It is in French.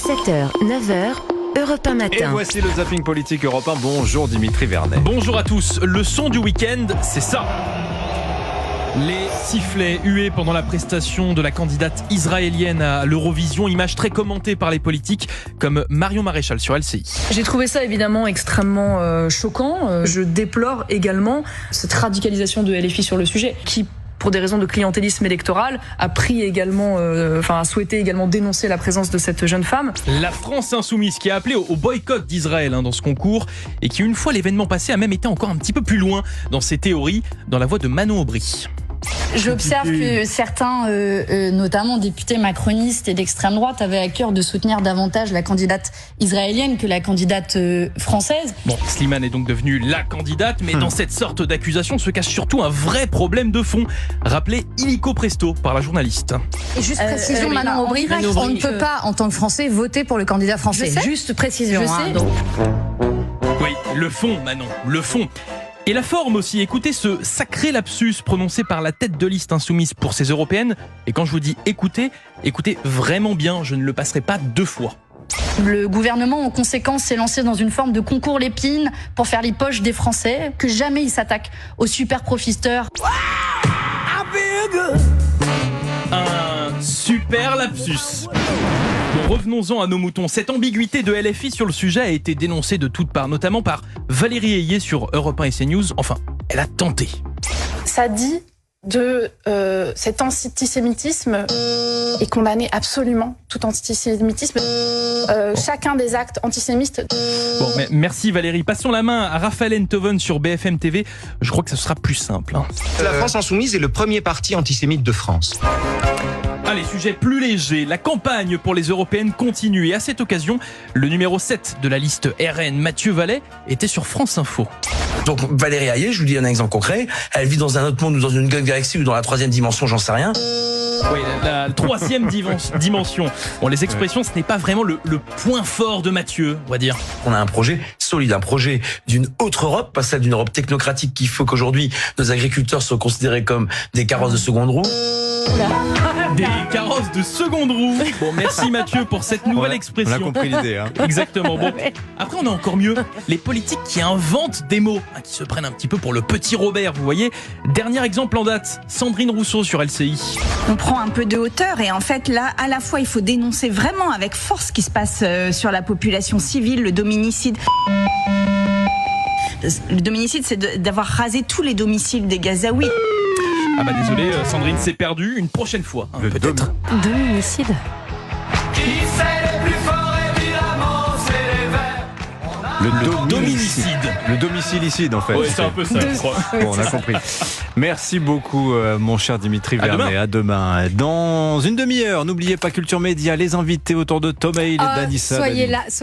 7h, 9h, Europe 1 matin. Et voici le zapping politique Europe 1. Bonjour Dimitri Vernet. Bonjour à tous. Le son du week-end, c'est ça. Les sifflets hués pendant la prestation de la candidate israélienne à l'Eurovision, image très commentée par les politiques comme Marion Maréchal sur LCI. J'ai trouvé ça évidemment extrêmement choquant. Je déplore également cette radicalisation de LFI sur le sujet qui, pour des raisons de clientélisme électoral, a souhaité également dénoncer la présence de cette jeune femme. La France insoumise qui a appelé au boycott d'Israël dans ce concours et qui, une fois l'événement passé, a même été encore un petit peu plus loin dans ses théories, dans la voix de Manon Aubry. J'observe que certains, notamment députés macronistes et d'extrême droite, avaient à cœur de soutenir davantage la candidate israélienne que la candidate française. Bon, Slimane est donc devenue la candidate, mais dans cette sorte d'accusation se cache surtout un vrai problème de fond, rappelé illico presto par la journaliste. Et juste précision, Manon Aubry, on ne peut pas, en tant que Français, voter pour le candidat français. Juste précision. Je sais. Oui, le fond, Manon, le fond. Et la forme aussi, écoutez ce sacré lapsus prononcé par la tête de liste insoumise pour ces européennes. Et quand je vous dis écoutez vraiment bien, je ne le passerai pas deux fois. Le gouvernement, en conséquence, s'est lancé dans une forme de concours Lépine pour faire les poches des Français, que jamais il s'attaque aux super profiteurs. Un super lapsus. Bon, revenons-en à nos moutons. Cette ambiguïté de LFI sur le sujet a été dénoncée de toutes parts, notamment par Valérie Ayé sur Europe 1 et CNews. Enfin, elle a tenté. Ça dit de cet antisémitisme et condamner absolument tout antisémitisme. Chacun des actes antisémites. Bon, mais merci Valérie. Passons la main à Raphaël Enthoven sur BFM TV. Je crois que ça sera plus simple. La France insoumise est le premier parti antisémite de France. Allez, sujet plus léger. La campagne pour les européennes continue. Et à cette occasion, le numéro 7 de la liste RN, Mathieu Vallet, était sur France Info. Donc Valérie Ayé, je vous dis un exemple concret, elle vit dans un autre monde ou dans une galaxie ou dans la troisième dimension, j'en sais rien. Oui, la troisième dimension. Bon, les expressions, ce n'est pas vraiment le point fort de Mathieu, on va dire. On a un projet solide, un projet d'une autre Europe, pas celle d'une Europe technocratique qu'il faut qu'aujourd'hui nos agriculteurs soient considérés comme des carrosses de seconde roue. Des carrosses de seconde roue. Bon, merci Mathieu pour cette nouvelle expression. On a compris l'idée. Exactement. Bon, après on a encore mieux. Les politiques qui inventent des mots, qui se prennent un petit peu pour le petit Robert, vous voyez. Dernier exemple en date, Sandrine Rousseau sur LCI. On prend un peu de hauteur et en fait là, à la fois il faut dénoncer vraiment avec force ce qui se passe sur la population civile, le dominicide. Le dominicide, c'est d'avoir rasé tous les domiciles des Gazaouis. Ah bah désolé, Sandrine s'est perdue, une prochaine fois, peut-être. Dominicide. Le dominicide. Le domicilicide en fait. Oui, c'est un peu ça, je crois. Bon, on a compris. Merci beaucoup mon cher Dimitri Vernet. À demain. Dans une demi-heure, n'oubliez pas Culture Média, les invités autour de Thomas et d'Anissa. Soyez là, soyez